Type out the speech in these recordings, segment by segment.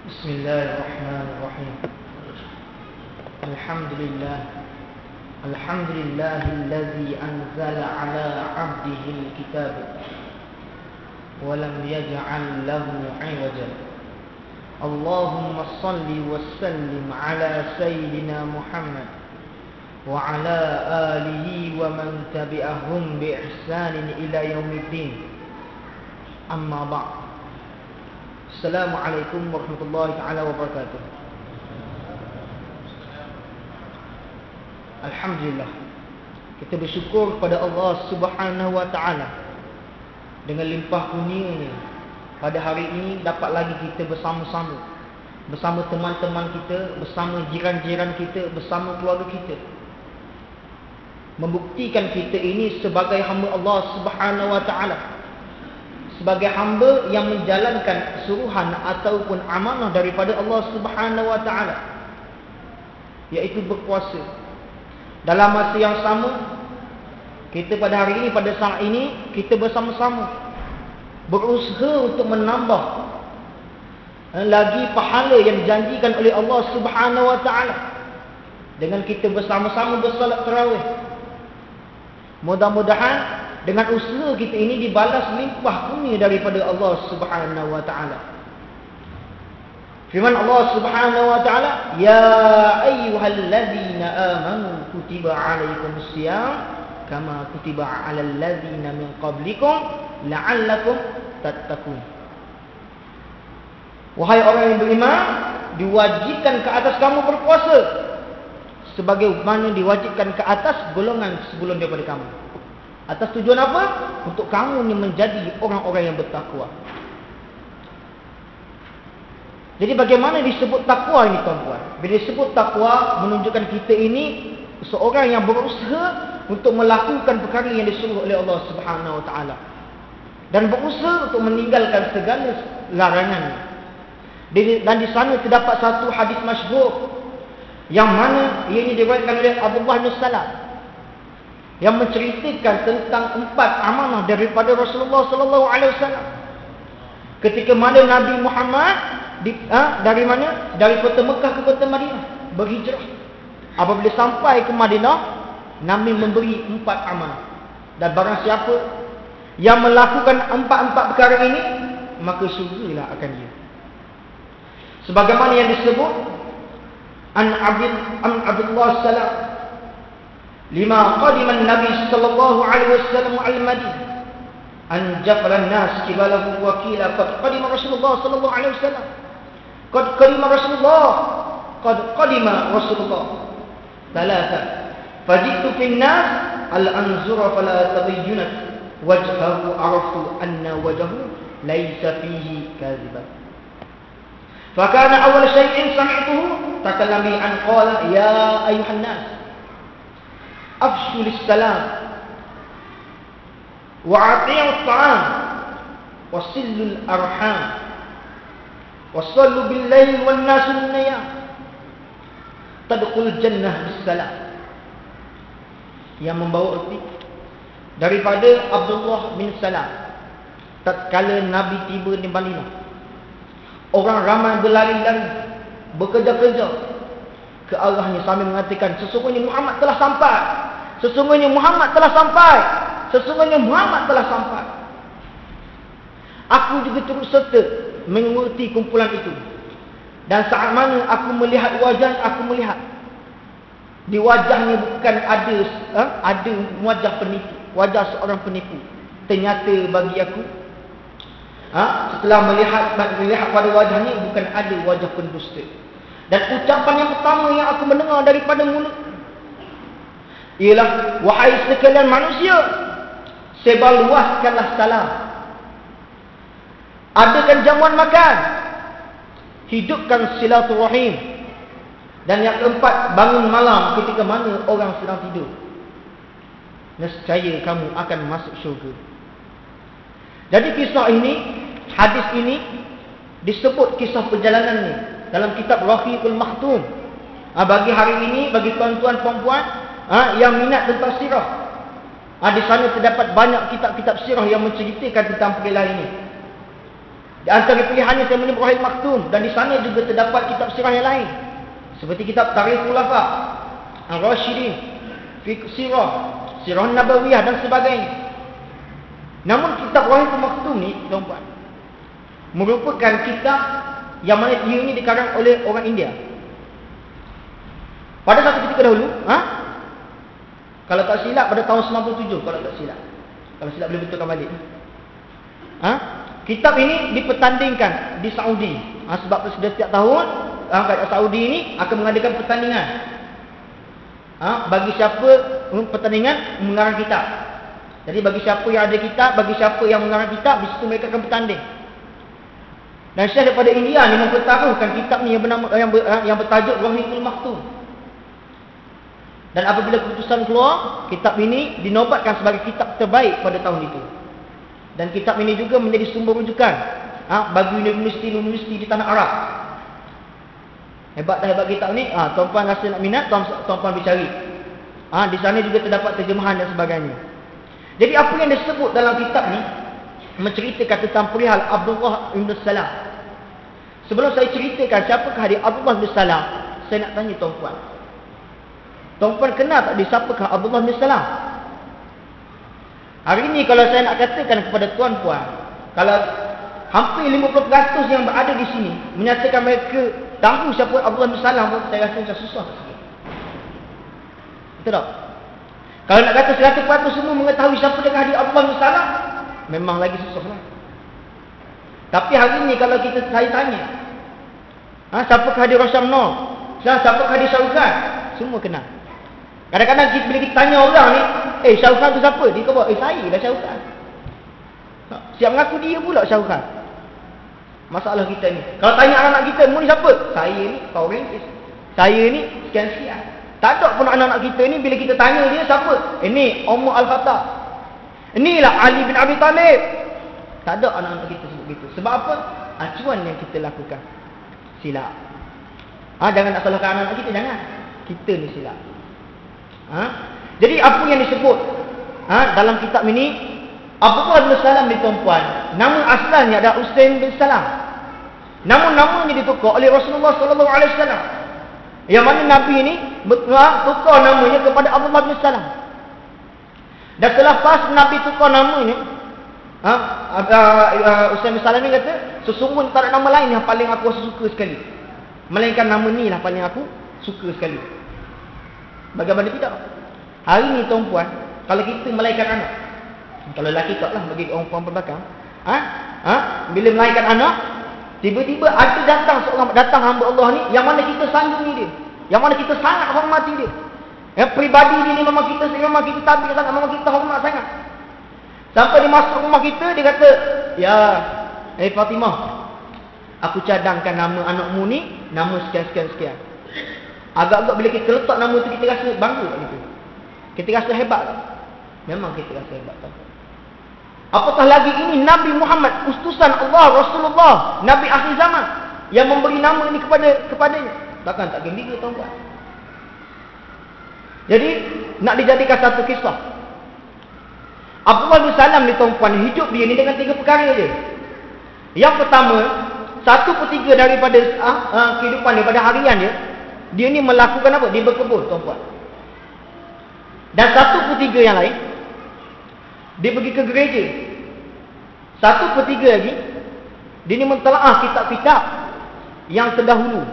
بسم الله الرحمن الرحيم. الحمد لله الذي أنزل على عبده الكتاب ولم يجعل له عوجا. اللهم صل وسلم على سيدنا محمد وعلى آله ومن تبعهم بإحسان إلى يوم الدين. أما بعد. Assalamualaikum warahmatullahi taala wabarakatuh. Alhamdulillah, kita bersyukur kepada Allah Subhanahu wa taala dengan limpah kurnia-Nya. Pada hari ini dapat lagi kita bersama-sama, bersama teman-teman kita, bersama jiran-jiran kita, bersama keluarga kita, membuktikan kita ini sebagai hamba Allah Subhanahu wa taala, sebagai hamba yang menjalankan suruhan ataupun amanah daripada Allah Subhanahu wa taala, iaitu berpuasa. Dalam masa yang sama, kita pada hari ini, pada saat ini, kita bersama-sama berusaha untuk menambah lagi pahala yang dijanjikan oleh Allah Subhanahu wa taala dengan kita bersama-sama bersolat tarawih. Mudah-mudahan dengan usaha kita ini dibalas limpah kurnia daripada Allah Subhanahu wa taala. Firman Allah Subhanahu wa taala, "Ya ayyuhalladzina amanu kutiba 'alaikumusiyam kama kutiba 'alal ladzina min qablikum la'allakum tattaqun." Wahai orang yang beriman, diwajibkan ke atas kamu berpuasa sebagai mana diwajibkan ke atas golongan sebelum daripada kamu. Atas tujuan apa? Untuk kamu ni menjadi orang-orang yang bertakwa. Jadi bagaimana disebut takwa ini, tuan-tuan? Bila disebut takwa, menunjukkan kita ini seorang yang berusaha untuk melakukan perkara yang disuruh oleh Allah Subhanahu wa taala dan berusaha untuk meninggalkan segala larangannya. Dan di sana terdapat satu hadis masyhur yang mana ianya diriwayatkan oleh Abdullah bin Salam, yang menceritakan tentang 4 amanah daripada Rasulullah sallallahu alaihi wasallam. Ketika mana Nabi Muhammad dari mana? Dari kota Mekah ke kota Madinah berhijrah. Apabila sampai ke Madinah, Nabi memberi 4 amanah. Dan barang siapa yang melakukan 4 perkara ini, maka syurgalah akan dia. Sebagaimana yang disebut an Abdullah salam, lima qadima an-nabi sallallahu alaihi wasallam al-Madinah an jafala an-nas kibalahu wa qila qad qadima Rasulullah sallallahu alaihi wasallam qad qadima Rasulullah thalatha fajitu fi an-nas al-anzura fala tabayyunat wajhahu arafu anna wajhahu laysa fihi kadhiban fakana awwal shay'in sami'tuhu takallama an qala ya ayyuhan nas afshul salam wa ati'u ta'am wa sillul arham wa sallu bil lail wan nasu niyam tadkhul jannah bis salam. Yang membawa erti daripada Abdullah bin Salam, tatkala Nabi tiba di Madinah, orang ramai berlari-lari, bekerja-kerja ke arahnya sambil mengatakan, sesungguhnya Muhammad telah sampai. Sesungguhnya Muhammad telah sampai. Sesungguhnya Muhammad telah sampai. Aku juga turut serta mengerti kumpulan itu. Dan saat mana aku melihat wajah, aku melihat di wajahnya bukan ada wajah penipu, wajah seorang penipu. Ternyata bagi aku, setelah melihat pada wajahnya, bukan ada wajah pendusta. Dan ucapan yang pertama yang aku mendengar daripada mulut ialah, wahai sekalian manusia, sebarluaskanlah salam, adakan jamuan makan, hidupkan silaturahim, dan yang keempat, bangun malam ketika mana orang sedang tidur, nescaya kamu akan masuk syurga. Jadi kisah ini, hadis ini disebut kisah perjalanannya dalam kitab Rahiqul Maktum. Bagi hari ini, bagi tuan-tuan puan-puan yang minat tentang sirah, di sana terdapat banyak kitab-kitab sirah yang menceritakan tentang perkara ini. Di antara pilihannya saya menyebut Rahil Maktum, dan di sana juga terdapat kitab sirah yang lain. Seperti kitab Tarikh Khulafa, Ar-Rasyidin, Fiqh Sirah, Sirah Nabawiyah dan sebagainya. Namun kitab Rahil Maktum ni, tuan-tuan, merupakan kitab yang mana dia ini dikarang oleh orang India. Pada satu ketika dahulu, kalau tak silap pada tahun 97, kalau tak silap. Kalau silap boleh betulkan balik. Kitab ini dipertandingkan di Saudi. Sebab setiap tahun Saudi ini akan mengadakan pertandingan. Bagi siapa pertandingan mengarang kitab. Jadi bagi siapa yang ada kitab, bagi siapa yang mengarang kitab, di situ mereka akan bertanding. Dan Syekh daripada India ni mempertaruhkan kitab ni yang bernama yang bertajuk Rahilul Maktum. Dan apabila keputusan keluar, kitab ini dinobatkan sebagai kitab terbaik pada tahun itu. Dan kitab ini juga menjadi sumber rujukan bagi universiti-universiti di tanah Arab. Hebat dah hebat kitab ni. Tuan-tuan rasa nak minat, tuan-tuan bercari. Di sana juga terdapat terjemahan dan sebagainya. Jadi apa yang disebut dalam kitab ni menceritakan tentang perihal Abdullah bin Salam. Sebelum saya ceritakan siapakah dia Abdullah bin Salam, saya nak tanya tuan-tuan. Tuan-tuan kenal tak dia siapakah Abdullah bin Salam? Hari ini kalau saya nak katakan kepada tuan-tuan, kalau hampir 50% yang berada di sini menyatakan mereka tahu siapa Abdullah bin Salam pun, saya rasa macam susah sikit. Betul tak? Kalau nak kata 100% semua mengetahui siapa dia Abdullah bin Salam, memang lagi susah lah. Tapi hari ini kalau saya tanya, siapakah dia Rosyam Nur? Siapakah dia Syarukhan? Semua kenal. Kadang-kadang bila kita tanya orang ni, Syarukhan tu siapa? Dia kata, saya lah Syarukhan. Siap mengaku dia pula Syarukhan. Masalah kita ni. Kalau tanya anak-anak kita, mu ni siapa? Saya ni Power Rangers. Saya ni sekian-sekian. Tak ada pun anak-anak kita ni bila kita tanya dia siapa? Ini Umar Al-Khattab. Inilah Ali bin Abi Talib. Tak ada anak-anak kita sebut begitu. Sebab apa? Acuan yang kita lakukan silap. Jangan nak salahkan anak-anak kita, jangan. Kita ni silap. Jadi apa yang disebut dalam kitab ini, Abdullah bin Salam ni tuan-puan, nama asalnya adalah Usain bin Salam. Namun namanya ditukar oleh Rasulullah sallallahu alaihi wasallam. Yang mana Nabi ini tukar namanya kepada Abdullah bin Salam. Dan selepas Nabi tukar namanya, Usain bin Salam ni kata, sesungguhnya tak ada nama lain yang paling aku suka sekali, melainkan nama ni lah paling aku suka sekali. Bagaimana tidak? Hari ni tuan-puan, kalau kita melahirkan anak, kalau lelaki tak lah, bagi orang perempuan belakang, bila melahirkan anak, tiba-tiba ada datang hamba Allah ni, yang mana kita sanjungi dia, yang mana kita sangat hormati dia. Pribadi dia ni memang kita tabik sangat, memang kita hormat sangat. Sampai dia masuk rumah kita, dia kata, ya, Fatimah, aku cadangkan nama anakmu ni, nama sekian-sekian-sekian. Agak-agak bila kita letak nama tu, kita rasa bangga tak gitu? Kita rasa hebat tak? Memang kita rasa hebat tak? Apatah lagi ini Nabi Muhammad, utusan Allah, Rasulullah, Nabi akhir zaman, yang memberi nama ini kepadanya. Takkan tak gembira tuan-tuan? Jadi nak dijadikan satu kisah. Abdullah bin Salam ni tuan-puan, hidup dia ni dengan 3 perkara je. Yang pertama, 1/3 daripada kehidupan dia, pada harian dia ni melakukan apa? Dia berkebun tuan-puan. Dan 1/3 yang lain, dia pergi ke gereja. 1/3 lagi, dia ni mentelaah kitab-kitab yang terdahulu.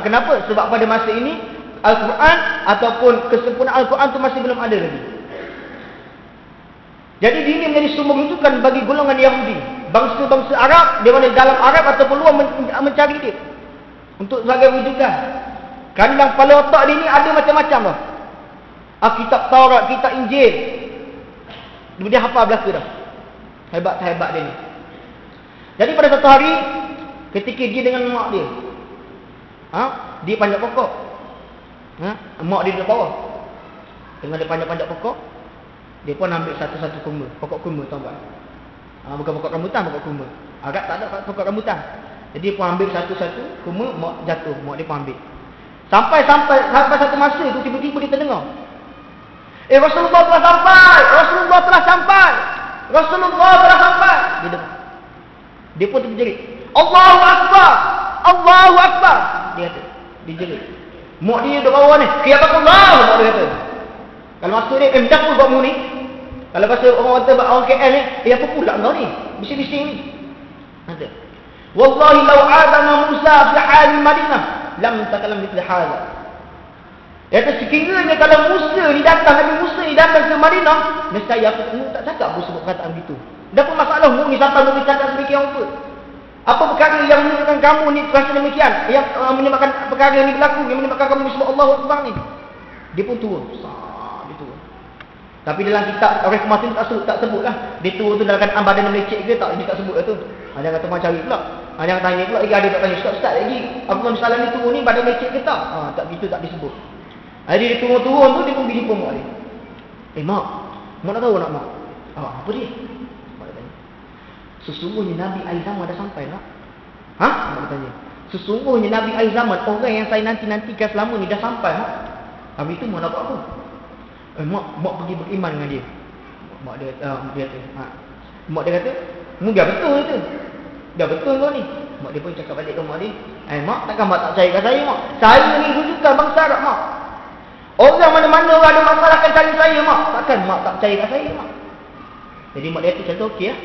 Kenapa? Sebab pada masa ini Al-Quran ataupun kesempurnaan Al-Quran tu masih belum ada lagi. Jadi dia ini menjadi sumber rujukan bagi golongan Yahudi, bangsa-bangsa Arab, di mana dalam Arab ataupun luar mencari dia untuk sebagai rujukan. Kerana dalam kepala otak dia ni ada macam-macam lah. Kitab Taurat, kitab Injil. Dia hafal belaka dah. Hebat-hebat dia ni. Jadi pada satu hari, ketika dia dengan mak dia, dia panjat pokok. Mak dia duduk bawah. Tengah dia panjat-panjat pokok, dia pun ambil satu-satu kurma. Pokok kurma tuan-tuan. Bukan pokok rambutan, pokok kurma. Agak tak ada pokok rambutan. Jadi dia pun ambil satu-satu kurma, mak jatuh, mak dia pun ambil. Sampai satu masa itu tiba-tiba dia terdengar, Rasulullah telah sampai. Rasulullah telah sampai. Rasulullah telah sampai. Dia dengar. Dia pun terjerit. Allahu Akbar! Allahu Akbar! Dia kata. Dia jerit. Mak dia duduk bawah ni. Qiyamatullah! Mak dia kata. Kalau masuk dia, dah pun buat mu ni. Kalau pasal orang kata orang KL ni, apa pula kau ni? Bising-bising ni. Kata. Wallahi law adana Musa fi hal Madinah lam takalam mithla hadha. Dia kata sekiranya kalau Musa ni datang, Nabi Musa ni datang ke Madinah, nescaya aku tak cakap aku sebut perkataan begitu. Dah pun masalah mu ni sampai mu cakap demikian apa? Apa perkara yang menyebabkan kamu ni rasa demikian? Yang menyebabkan perkara ni berlaku, yang menyebabkan kamu sebut Allahu Akbar ni. Dia pun turun. Dia turun. Tapi dalam kitab reformasi tak sebutlah. Dia turun tu dalam keadaan badan melecet ke tak, dia tak sebut lah tu. Ada kata macam cari pula. Ada yang tanya pula, ada tak tanya, ustaz lagi. Apa masalah ni turun ni badan melecet ke tak? Tak begitu, tak disebut. Jadi dia turun-turun tu dia pun pergi jumpa mak dia. Mak nak tahu nak mak? Apa dia? Mak dia tanya. Sesungguhnya Nabi akhir zaman dah sampai nak. Mak dia tanya. Sesungguhnya Nabi akhir zaman, orang yang saya nanti-nantikan selama ni dah sampai mak. Habis itu mak nak buat apa? Mak pergi beriman dengan dia. Mak dia kata, mak dia kata, dah betul tu. Dah betul kau ni. Mak dia pun cakap balik ke mak dia, mak takkan mak tak percayakan saya mak. Saya ni rujukan bangsa Arab mak. Orang mana-mana orang ada masalah akan cari saya mak. Takkan mak tak percayakan saya mak. Jadi mak dia tu kata okey lah.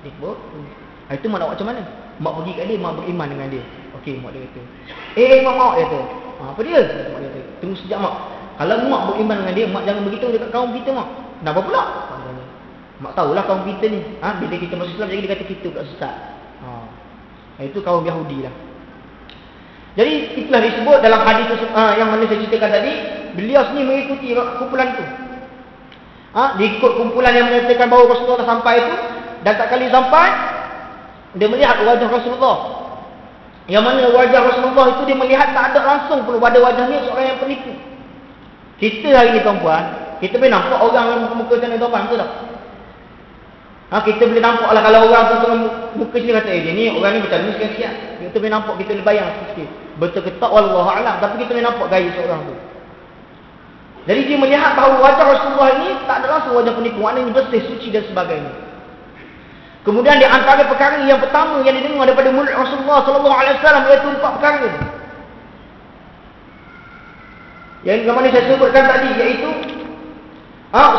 Dia buat. Itu mak nak buat macam mana? Mak pergi kat dia, mak beriman dengan dia. Okey mak dia kata. Mak dia kata. Apa dia? Mak dia kata. Tunggu sekejap mak. Kalau mak beriman dengan dia, mak jangan begitu dekat kaum kita mak. Kenapa pula? Mak tahulah kaum kita ni. Bila kita masuk Islam jadi dia kata kita pula sesat. Itu kaum Yahudi lah. Jadi itulah disebut dalam hadis yang mana saya ceritakan tadi, beliau sendiri mengikuti kumpulan itu. Dia ikut kumpulan yang menyatakan bahawa Rasulullah dah sampai itu, dan tak kali sampai dia melihat wajah Rasulullah. Yang mana wajah Rasulullah itu dia melihat tak ada langsung pun pada wajahnya seorang yang penipu. Kita hari ni tuan-puan, kita boleh nampak orang yang muka sana tuan-puan, betul tak? Kita boleh nampak lah kalau orang tu tengah muka sini kata, dia ni orang ni macam ni sekian-sekian. Kita boleh nampak, kita boleh bayang sikit. Betul ke tak, wallahu a'lam, tapi kita boleh nampak gaya seorang tu. Jadi dia melihat bahawa wajah Rasulullah ini tak ada langsung wajah penipu, maknanya bersih, suci dan sebagainya. Kemudian di antara perkara yang pertama yang didengar daripada mulut Rasulullah sallallahu alaihi wasallam iaitu 4 perkara. Yang mana saya sebutkan tadi iaitu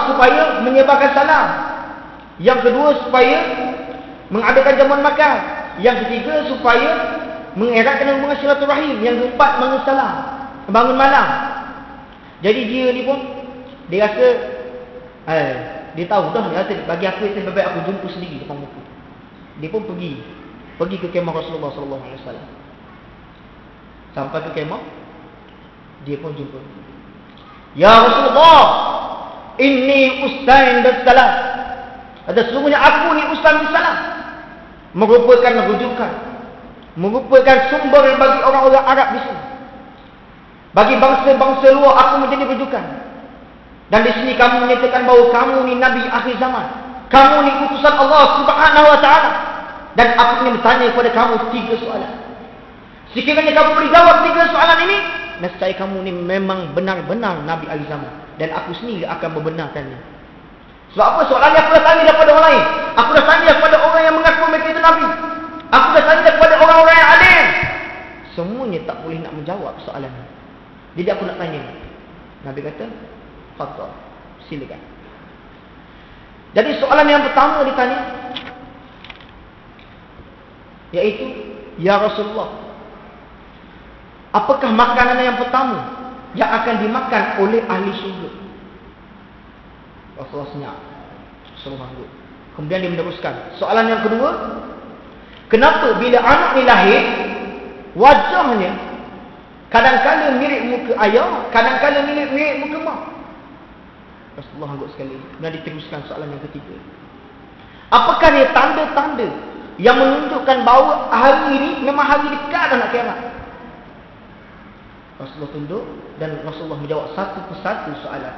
supaya menyebarkan salam. Yang kedua supaya mengadakan jamuan makan. Yang ketiga supaya mengeratkan hubungan silaturahim. Yang keempat bangun salam, bangun malam. Jadi dia ni pun dia rasa dia tahu dah, dia kata bagi aku itu lebih baik aku jumpa sendiri depan muka. Dia pun pergi ke kemah Rasulullah sallallahu alaihi wasallam. Sampai ke kemah, dia pun jumpa. Ya Rasulullah, inni ustain bisalam. Ada sesungguhnya aku ni ustain bisalam. Merupakan rujukan, merupakan sumber bagi orang-orang Arab di sini. Bagi bangsa-bangsa luar aku menjadi rujukan. Dan di sini kamu menyatakan bahawa kamu ni Nabi akhir zaman. Kamu ni utusan Allah Subhanahu wa taala. Dan aku ingin bertanya kepada kamu 3 soalan. Sekiranya kamu berjawab 3 soalan ini, nescaya kamu ni memang benar-benar Nabi akhir zaman. Dan aku sendiri akan membenarkannya. Sebab apa? Soalan yang aku dah tanya daripada orang lain. Aku dah tanya kepada orang yang mengaku mereka itu Nabi. Aku dah tanya kepada orang-orang yang alim. Semuanya tak boleh nak menjawab soalan ini. Jadi aku nak tanya. Nabi kata, fadhal, silakan. Jadi soalan yang pertama ditanya iaitu, ya Rasulullah, apakah makanan yang pertama yang akan dimakan oleh ahli syurga? Rasulullah senyap. Kemudian dia meneruskan. Soalan yang kedua, kenapa bila anak ni lahir wajahnya kadang-kadang mirip muka ayah, kadang-kadang mirip muka mak? Rasulullah anggut sekali. Kemudian diteruskan soalan yang ketiga. Apakah dia tanda-tanda yang menunjukkan bahawa hari ini memang hari dekat nak kiamat? Rasulullah tunduk dan Rasulullah menjawab satu persatu soalan.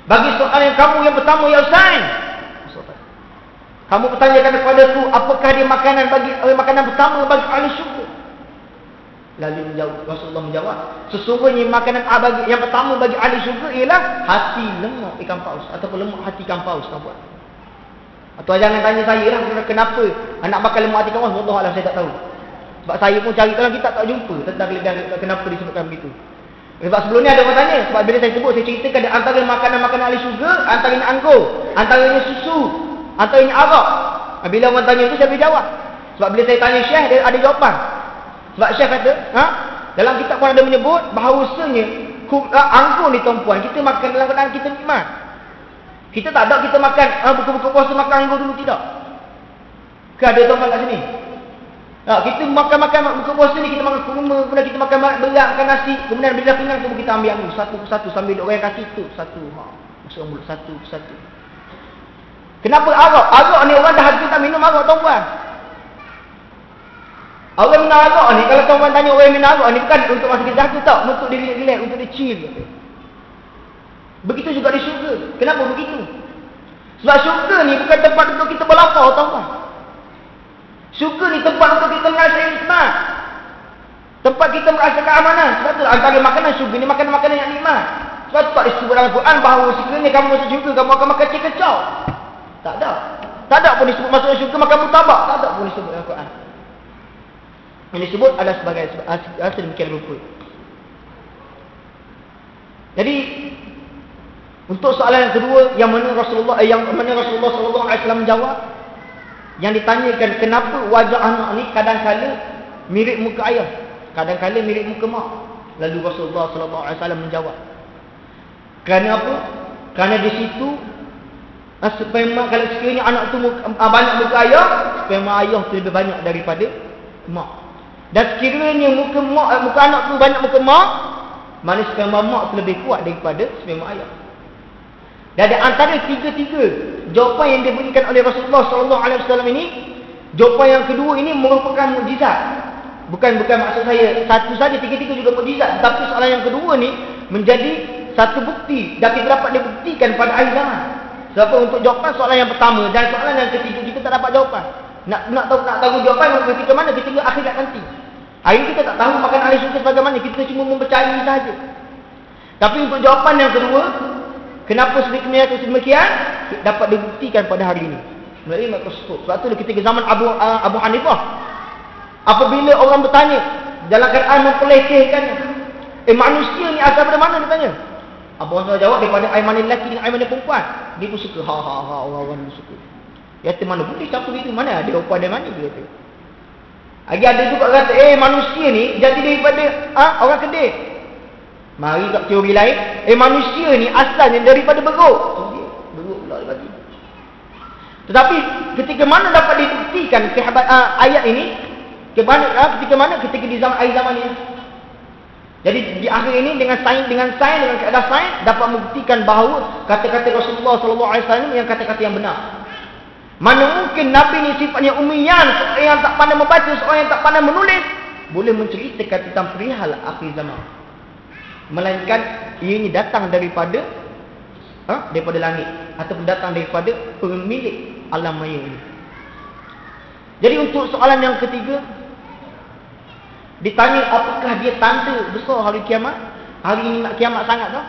Bagi soalan yang kamu yang pertama, ya Husain, kamu bertanyakan kepada aku apakah dia makanan pertama bagi ahli syurga? Lalu Rasulullah menjawab, sesungguhnya makanan yang pertama bagi ahli syurga ialah hati lemak ikan paus ataupun lemak hati ikan paus. Atau jangan tanya saya lah kenapa anak bakal lemah hati kawan. Wallahu a'lam, saya tak tahu. Sebab saya pun cari dalam kitab tak jumpa tentang kenapa disebutkan begitu. Sebab sebelum ni ada orang tanya, sebab bila saya sebut, saya ceritakan antara makanan-makanan ahli syurga, antaranya anggur, antaranya susu, antaranya arak. Bila orang tanya itu, saya boleh jawab. Sebab bila saya tanya Syekh, dia ada jawapan. Sebab Syekh kata, dalam kitab pun ada menyebut bahawasanya anggur ni tuan-puan, kita makan dalam keadaan kita nikmat. Kita tak ada kita makan buka-buka puasa makan anggur dulu, tidak. Ke ada tuan-puan kat sini? Kita makan buka puasa ni, kita makan kurma, kemudian kita makan berat, makan nasi, kemudian bila kenyang tu kita ambil anggur satu persatu sambil duk orang kaki tu satu. Masuk mulut satu persatu. Kenapa arak? Arak ni orang dah haji tak minum arak tuan-puan. Orang minum arak ni, kalau tuan-puan tanya orang minum arak ni bukan untuk masa kita jatuh tak, untuk dia relax, untuk dia chill. Begitu juga di syurga. Kenapa begitu? Sebab syurga ni bukan tempat untuk kita berlapar tuan-puan. Syurga ni tempat untuk kita merasa nikmat. Tempat kita merasa keamanan. Sebab tu antara makanan syurga ni makanan-makanan yang nikmat. Sebab tu tak disebut dalam Quran bahawa sekiranya kamu masuk syurga, kamu akan makan kecil-kecil. Tak ada. Tak ada pun disebut masuk syurga makan mutabak. Tak ada pun disebut dalam Quran. Yang disebut adalah sebagai sedemikian rupa. Jadi untuk soalan yang kedua, yang mana Rasulullah sallallahu alaihi wasallam menjawab, yang ditanyakan kenapa wajah anak ni kadang-kala mirip muka ayah, kadang-kala mirip muka mak. Lalu Rasulullah sallallahu alaihi wasallam menjawab, kerana apa? Kerana di situ sperma, kalau sekiranya anak tu banyak muka ayah, sperma ayah tu lebih banyak daripada mak. Dan sekiranya muka anak tu banyak muka mak, mana sperma mak tu lebih kuat daripada sperma ayah. Dan di antara tiga-tiga jawapan yang diberikan oleh Rasulullah SAW ini, jawapan yang kedua ini merupakan mukjizat. Bukan maksud saya satu saja, tiga-tiga juga mukjizat. Tapi soalan yang kedua ni menjadi satu bukti dan kita dapat dibuktikan pada akhir zaman. Sebab untuk jawapan soalan yang pertama dan soalan yang ketiga kita tak dapat jawapan. Nak tahu jawapan ketika mana? Ketika akhirat nanti. Hari ini kita tak tahu makan ahli syurga sebagaimana, kita cuma mempercayai saja. Tapi untuk jawapan yang kedua, kenapa sedemikian dapat dibuktikan pada hari ini melalui mikroskop. Sebab tu ketika zaman Abu Hanifah, apabila orang bertanya dalam keadaan mempelekehkan, manusia ni asal dari mana, dia tanya. Abu Hanifah jawab, daripada air mani lelaki dengan air mani perempuan. Dia pun suka, orang-orang suka. Dia kata, mana boleh campur itu, mana ada rupa dari mana, dia kata. Lagi ada juga kata, manusia ni jadi daripada orang Kedai. Mari kat teori lain, manusia ni asalnya daripada beruk. Beruk pula dia bagi. Tetapi ketika mana dapat dibuktikan ayat ini? Ketika mana? Ketika di akhir zaman ini. Jadi di akhir ini dengan keadaan sains dapat membuktikan bahawa kata-kata Rasulullah SAW yang kata-kata yang benar. Mana mungkin Nabi ni sifatnya ummiyan, seorang yang tak pandai membaca, seorang yang tak pandai menulis, boleh menceritakan tentang perihal akhir zaman. Melainkan ianya datang daripada langit ataupun datang daripada pemilik alam maya ini. Jadi untuk soalan yang ketiga, ditanya apakah dia tanda besar hari kiamat? Hari ini nak kiamat sangat tak?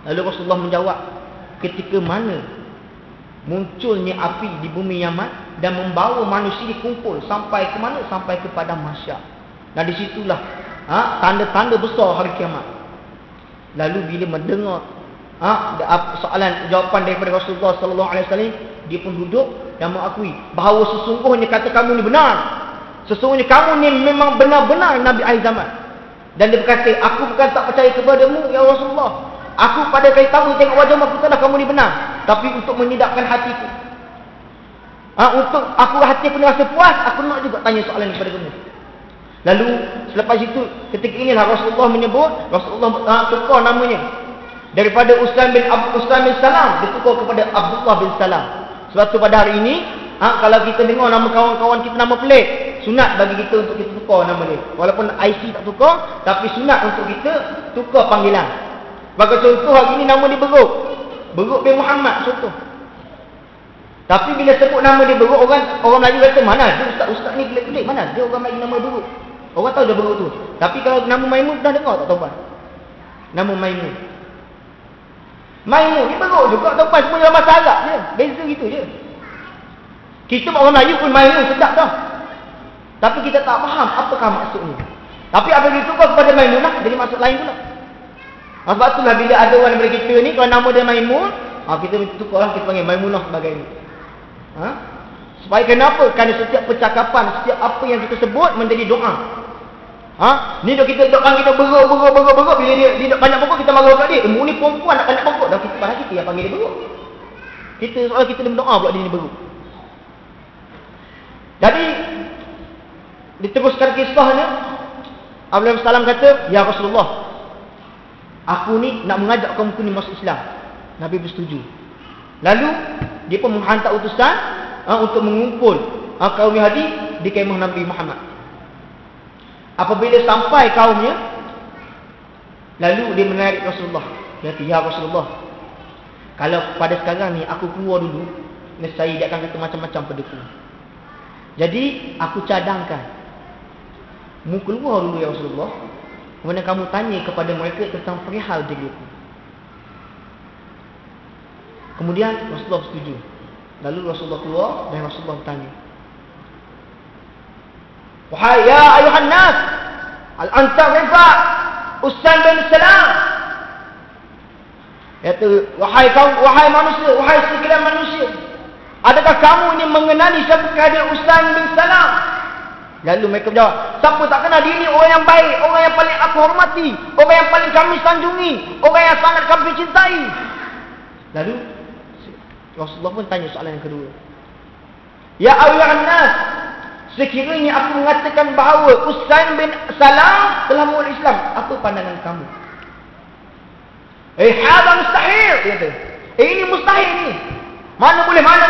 Lalu Rasulullah menjawab, ketika mana munculnya api di bumi Yaman dan membawa manusia dikumpul sampai ke mana? Sampai ke padang mahsyar. Dan disitulah tanda-tanda besar hari kiamat. Lalu bila mendengar jawapan daripada Rasulullah SAW, dia pun duduk dan mengakui bahawa sesungguhnya kata kamu ni benar. Sesungguhnya kamu ni memang benar-benar Nabi akhir zaman. Dan dia berkata, aku bukan tak percaya kepadamu ya Rasulullah. Aku pada kali tahu tengok wajahmu, aku tahu kamu ni benar. Tapi untuk menyedapkan hatiku, untuk hati aku ni rasa puas, aku nak juga tanya soalan ni kepada kamu. Lalu selepas itu, ketika inilah Rasulullah menyebut, Rasulullah tukar namanya daripada Usman bin Salam, dia tukar kepada Abdullah bin Salam. Sebab tu pada hari ini, kalau kita dengar nama kawan-kawan kita nama pelik, sunat bagi kita untuk kita tukar nama dia. Walaupun IC tak tukar, tapi sunat untuk kita tukar panggilan. Bagi contoh hari ini nama dia Beruk bin Muhammad contoh. Tapi bila sebut nama dia Beruk, orang Melayu kata, mana dia ustaz ni pelik-pelik, mana dia orang bagi nama Beruk. Orang tahu dia Beruk tu. Tapi kalau nama Maimun dah dengar tak tuan? Nama Maimun ni Beruk juga tuan, semua dalam bahasa Arab je. Beza gitu je. Kita orang Melayu pun Maimun sedap dah. Tapi kita tak faham apakah maksudnya. Tapi apabila ditukar kepada Maimunah, jadi maksud lain pula. Sebab itulah bila ada orang daripada kita ni, kalau nama dia Maimun, kita tukarlah, kita panggil Maimunah sebagainya. Supaya kenapa? Kerana setiap percakapan, setiap apa yang kita sebut menjadi doa. Ni dah kita orang kita beruk. Bila dia banyak beruk, kita marah kat dia. Ni perempuan nak banyak beruk. Dah kita kita yang panggil dia beruk. Kita soal kita berdoa pula dia ni beruk. Jadi diteruskan kisahnya. Abdullah bin Salam kata, "Ya Rasulullah, aku ni nak mengajak kaum ni masuk Islam." Nabi bersetuju. Lalu dia pun menghantar utusan untuk mengumpul kaum Yahudi di kemah Nabi Muhammad. Apabila sampai kaumnya, lalu dia menarik Rasulullah. Dia kata, "Ya Rasulullah, kalau pada sekarang ni aku keluar dulu, nescaya dia akan kata macam-macam padaku. Jadi aku cadangkan, mu keluar dulu ya Rasulullah, kemudian kamu tanya kepada mereka tentang perihal diriku." Kemudian Rasulullah setuju. Lalu Rasulullah keluar dan Rasulullah bertanya, "Wahai ya ayuhan nas, al anta rifa Usan bin Salam." Kata, wahai manusia, wahai sekalian manusia, adakah kamu ini mengenali siapakah dia Usan bin Salam? Lalu mereka menjawab, siapa tak kenal dia ni, orang yang baik, orang yang paling aku hormati, orang yang paling kami sanjungi, orang yang sangat kami cintai. Lalu Rasulullah pun tanya soalan yang kedua. "Ya ayyuhan nas, sekiranya aku mengatakan bahawa Usain bin Salam telah masuk Islam, apa pandangan kamu?" Hadha mustahil, dia kata. Ini mustahil ni. Mana mungkin, mana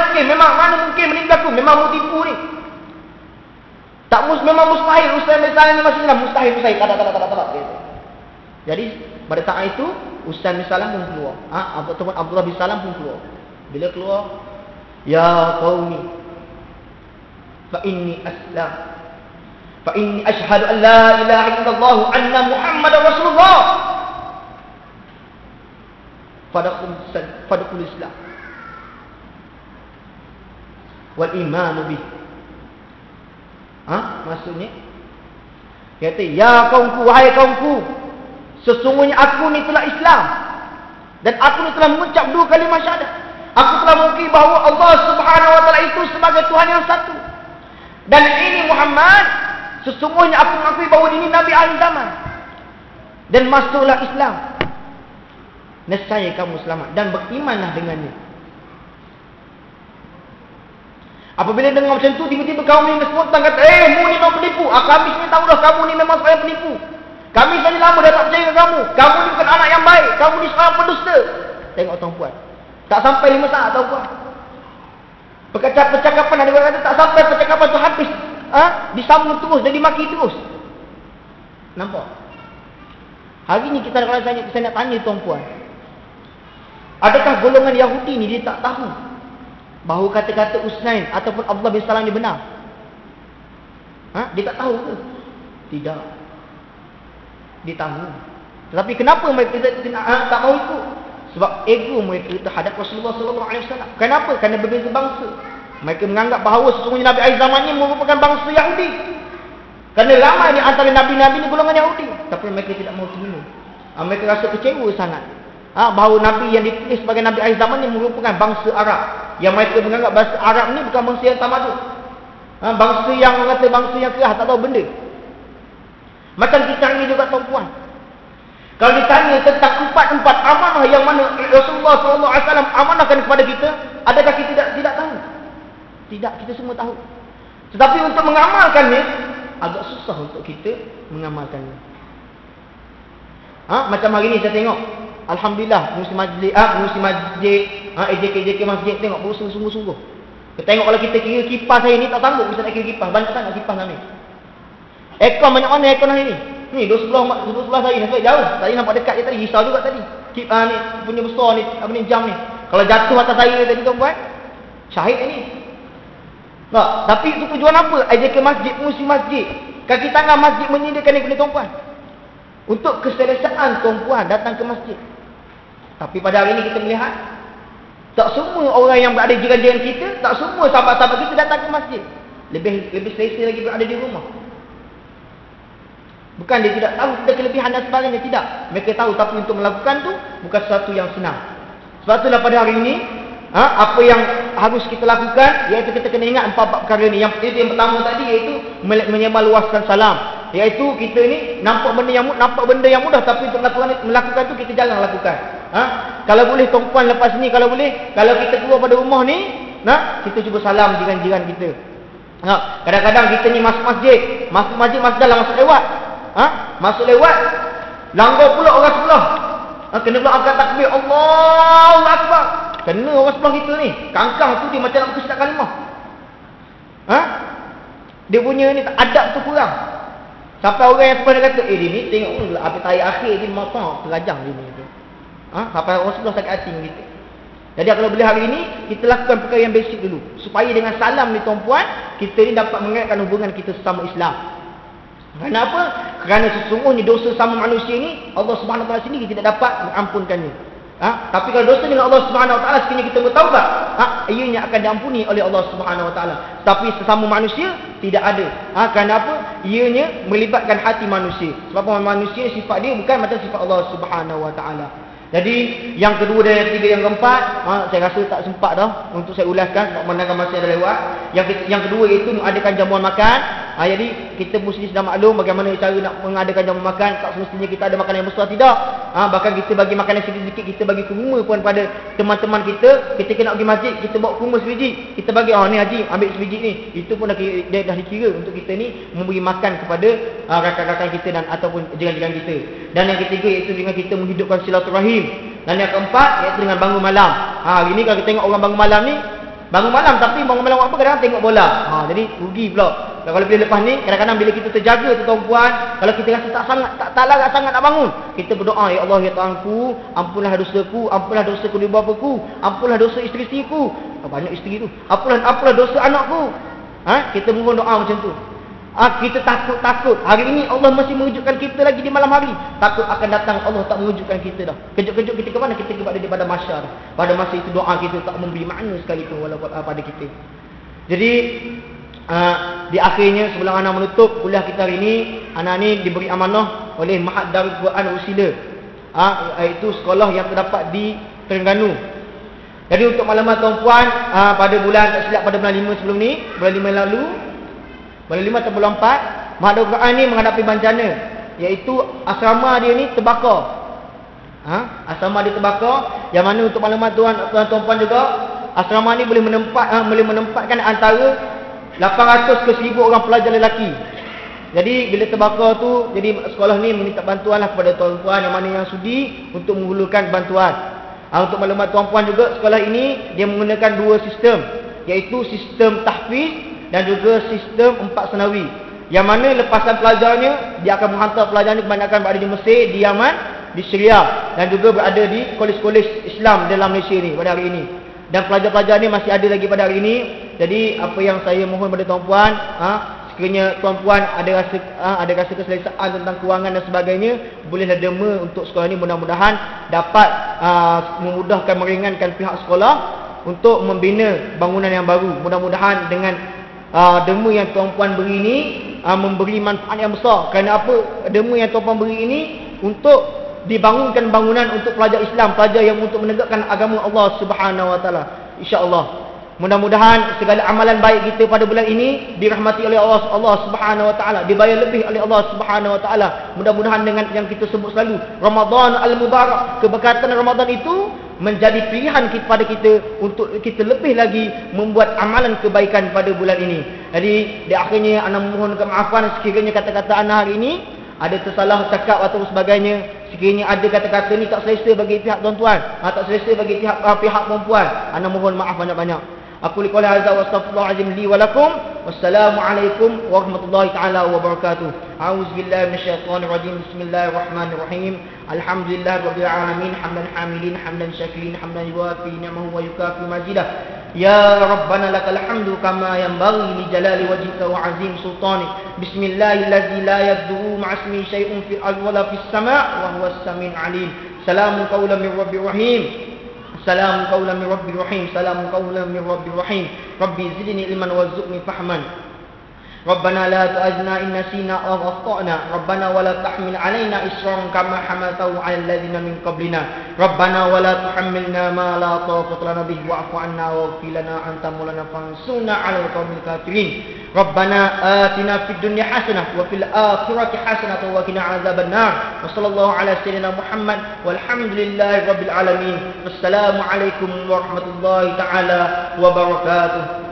mungkin meninggalku, memang mau tipu ni. Memang mustahil Usain bin Salam ni masuk Islam, mustahil. Tak. Jadi pada saat itu Usain bin Salam pun keluar. Ataupun Abdullah bin Salam pun keluar. Bila keluar, "Ya qaumi, fa inni aslam. Fa inni ashhadu an la ilaha illallah anna Muhammadar Rasulullah. Fadkhul Islam wal iman bih." Maksudnya dia kata, "Ya kaumku, wahai kaumku, sesungguhnya aku ni telah Islam dan aku ni telah mengucap 2 kalimah syahadat. Aku telah mengakui bahawa Allah Subhanahu wa taala itu sebagai Tuhan yang satu. Dan ini Muhammad, sesungguhnya aku mengakui bahawa ini Nabi akhir zaman. Dan masuklah Islam, nescaya kamu selamat, dan berimanlah dengannya." Apabila dengar macam tu, tiba-tiba kaum ni spontan kata, "Mu ni memang penipu. Kami sebenarnya tahu dah kamu ni memang seorang penipu. Kami sebenarnya lama dah tak percaya dengan kamu. Kamu ni bukan anak yang baik. Kamu ni seorang pendusta." Tengok tuan-puan, tak sampai 5 saat tuan-puan, percakapan ada orang kata tak sampai percakapan tu habis, disambung terus, jadi maki terus. Nampak? Hari ni kita kalau saya nak tanya tuan-puan, adakah golongan Yahudi ni dia tak tahu bahawa kata-kata Usain ataupun Abdullah bin Salam ni benar? Dia tak tahu ke? Tidak. Dia tahu. Tetapi kenapa mereka tak mahu ikut? Sebab ego mereka terhadap Rasulullah sallallahu alaihi wasallam. Kenapa? Kerana berbeza bangsa. Mereka menganggap bahawa sesungguhnya Nabi akhir zaman ni merupakan bangsa Yahudi. Kerana ramai di antara nabi-nabi ni golongan Yahudi. Tapi mereka tidak mahu terima. Mereka rasa kecewa sangat. Bahawa Nabi yang ditulis sebagai Nabi akhir zaman ni merupakan bangsa Arab. Yang mereka menganggap bangsa Arab ni bukan bangsa yang tamadun. Bangsa yang orang kata bangsa yang kerah, tak tahu benda. Macam kita ini juga tuan-puan. Kalau ditanya tentang 4 amanah yang mana Rasulullah SAW amanahkan kepada kita, adakah kita tidak tahu? Tidak, kita semua tahu. Tetapi untuk mengamalkannya, agak susah untuk kita mengamalkannya. Macam hari ni saya tengok, alhamdulillah, musim masjid, AJK masjid, tengok berusaha sungguh-sungguh. Kita tengok kalau kita kira kipas hari ni, tak sanggup bisa nak kira kipas. Banyak sangat kipas hari ni. Ekor banyak mana ekor hari ni? Ni 2 sebelah tadi, nampak jauh. Tadi nampak dekat je tadi, risau juga tadi. Ni punya besar ni, apa ni, jam ni. Kalau jatuh atas saya tadi tuan-puan, syahid ni. Tak, tapi itu tujuan apa? AJK masjid, musim masjid. Kaki tangan masjid menyediakan ni kepada tuan-puan. Untuk keselesaan tuan-puan datang ke masjid. Tapi pada hari ini kita melihat, Tak semua orang yang berada jiran-jiran kita, tak semua sahabat-sahabat kita datang ke masjid. Lebih selesa lagi berada di rumah. Bukan dia tidak tahu ada kelebihan dan sebagainya, tidak. Mereka tahu, tapi untuk melakukan tu bukan sesuatu yang senang. Sebab itulah pada hari ini, apa yang harus kita lakukan, iaitu kita kena ingat empat perkara ni. Yang pertama tadi iaitu menyebarluaskan salam. Iaitu kita ni nampak benda yang mudah, tapi untuk melakukan tu kita jarang lakukan. Kalau boleh tuan-puan lepas ni, kalau kita keluar pada rumah ni, kita cuba salam jiran-jiran kita. Kadang-kadang kita ni masuk masjid dah masuk lewat. Masuk lewat, langgar pula orang sebelah. Kena pula angkat takbir, Allahu Akbar. Kena orang sebelah kita ni. Kangkang tu dia macam nak berkesidak kalimah. Dia punya ni adab tu kurang. Sampai orang yang sebelah dia kata, dia ni tengok apa tayyib akhir ni maaf terajang dia ni. Sampai orang sebelah sakit hati kita. Jadi kalau boleh hari ini kita lakukan perkara yang basic dulu, supaya dengan salam ni tuan-puan, kita ni dapat mengeratkan hubungan kita sesama Islam. Kenapa? Kerana sesungguhnya dosa sama manusia ni Allah Subhanahu Wa Taala sendiri tidak dapat mengampunkannya. Tapi kalau dosa dengan Allah Subhanahu Wa Taala sekiranya kita bertaubat, ianya akan diampuni oleh Allah Subhanahu Wa Taala. Tapi sesama manusia tidak ada. Kenapa? Ianya melibatkan hati manusia. Sebab manusia sifat dia bukan macam sifat Allah Subhanahu Wa Taala. Jadi yang kedua dan yang ketiga, yang keempat, saya rasa tak sempat dah untuk saya ulaskan sebab menangkan masa dah lewat. Yang kedua iaitu mengadakan jamuan makan. Jadi kita mesti sudah maklum bagaimana cara nak mengadakan jamuan makan. Tak semestinya kita ada makanan yang besar, tidak. Bahkan kita bagi makanan sedikit-sedikit, kita bagi kurma pun pada teman-teman kita. Kita kena pergi masjid, kita bawa kurma sebiji, kita bagi, ni haji ambil sebiji ni. Itu pun dah dikira untuk kita ni memberi makan kepada rakan-rakan kita dan ataupun jiran-jiran kita. Dan yang ketiga iaitu dengan kita menghidupkan silaturahim. Dan yang keempat iaitu dengan bangun malam. Hari ni kalau kita tengok orang bangun malam ni, bangun malam tapi bangun malam apa, kadang-kadang tengok bola. Jadi rugi pula. Kalau bila lepas ni, kadang-kadang bila kita terjaga tu tuan-puan, kalau kita rasa tak larat sangat nak bangun, kita berdoa, ya Allah ya Tuhanku, ampunlah dosaku, ampunlah dosa kedua bapaku, ampunlah dosa isteri-isteriku. Banyak isteri tu. Ampunlah dosa anakku. Kita mohon doa macam tu. Kita takut. Hari ini Allah masih mewujudkan kita lagi di malam hari. Takut akan datang Allah tak mewujudkan kita dah. Kejut-kejut kita ke mana? Kita kepada dia pada masyar. Pada masa itu doa kita tak memberi makna sekalipun walaupun pada kita. Jadi di akhirnya sebelum Ana menutup kuliah kita hari ini, Ana ni diberi amanah oleh Ma'had Darul Quran Usila. Iaitu sekolah yang terdapat di Terengganu. Jadi untuk maklumat tuan-puan, pada bulan tak silap pada bulan 5 sebelum ni, bulan 5 lalu, bulan 5 atau bulan 4, Ma'had Darul Quran ni menghadapi bencana, iaitu asrama dia ni terbakar. Asrama dia terbakar, yang mana untuk maklumat tuan-tuan juga, asrama ni boleh menempatkan antara 800 ke 1000 orang pelajar lelaki. Jadi bila terbakar tu, jadi sekolah ni meminta bantuanlah kepada tuan-tuan yang mana yang sudi untuk menghulurkan bantuan. Untuk maklumat tuan-puan juga, sekolah ini dia menggunakan dua sistem, iaitu sistem tahfiz dan juga sistem 4 senawi. Yang mana lepasan pelajarnya, dia akan menghantar pelajarnya kebanyakan berada di Mesir, di Yaman, di Syria, dan juga berada di kolej-kolej Islam dalam Malaysia ni pada hari ini. Dan pelajar-pelajar ni masih ada lagi pada hari ini. Jadi apa yang saya mohon pada tuan-puan, sekiranya tuan-puan ada rasa keselesaan tentang kewangan dan sebagainya, bolehlah derma untuk sekolah ni, mudah-mudahan dapat memudahkan, meringankan pihak sekolah untuk membina bangunan yang baru. Mudah-mudahan dengan derma yang tuan-puan beri ini memberi manfaat yang besar. Kerana apa? Derma yang tuan-puan beri ini untuk dibangunkan bangunan untuk pelajar Islam, pelajar yang untuk menegakkan agama Allah Subhanahu Wa Taala. Insya-Allah. Mudah-mudahan segala amalan baik kita pada bulan ini dirahmati oleh Allah Subhanahu Wa Taala, dibayar lebih oleh Allah Subhanahu Wa Taala. Mudah-mudahan dengan yang kita sebut selalu, Ramadan al-Mubarak, keberkatan Ramadan itu menjadi pilihan kepada kita untuk kita lebih lagi membuat amalan kebaikan pada bulan ini. Jadi di akhirnya ana memohon kemaafan sekiranya kata-kata ana hari ini ada tersalah cakap atau sebagainya. Sekiranya ada kata-kata ni tak selesa bagi pihak tuan-tuan, tak selesa bagi pihak perempuan, ana mohon maaf banyak-banyak. Aku liqauli hadza wa astaghfirullahalazim li wa lakum. Wassalamualaikum warahmatullahi taala wabarakatuh. A'udzubillahi minasyaitonir rajim. Bismillahirrahmanirrahim. Alhamdulillahirabbil alamin, hamdan hamidin, hamdan syakirin, hamdan yuwafi ni'amahu wa yukafi majidah. Ya Rabbana lakal hamdu kama yanbaghi li jalali wajhika wa azim sultanik. Bismillahilladzi la yad'u ma'asmi syai'un fil ardi wa la fis sama' wa huwas samiul alim. Salamun qawlan min rabbir rahim. Salamun qawlan min rabbir rahim. Salamun qawlan min rabbir rahim. Rabbi zidni ilman warzuqni fahman. ربنا لا تؤاخذنا إن نسينا أو أخطأنا ربنا ولا تحمل علينا إصرا كما حملته على الذين من قبلنا ربنا ولا تحملنا ما لا طاقة لنا به واعف عنا واغفر لنا أنت مولانا فانصرنا على القوم الكافرين ربنا آتنا في الدنيا حسنة وفي الآخرة حسنة وقنا عذاب النار وصلى الله على سيدنا محمد والحمد لله رب العالمين والسلام عليكم ورحمة الله تعالى وبركاته